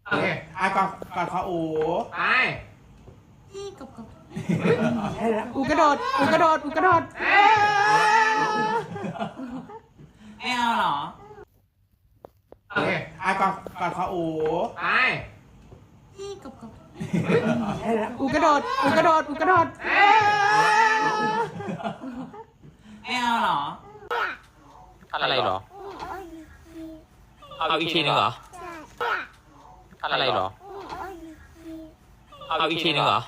โอเคก่อนขออูไป อูกระโดดอูกระโดดอูกระโดด ไม่เอาเหรอ โอเคก่อนขออูไป อูกระโดดอูกระโดดอูกระโดด ไม่เอาเหรอ อะไรเหรอ เอาอีกทีหนึ่งเหรอ อะไรเหรอ เอาอีกทีหนึ่งเหรอ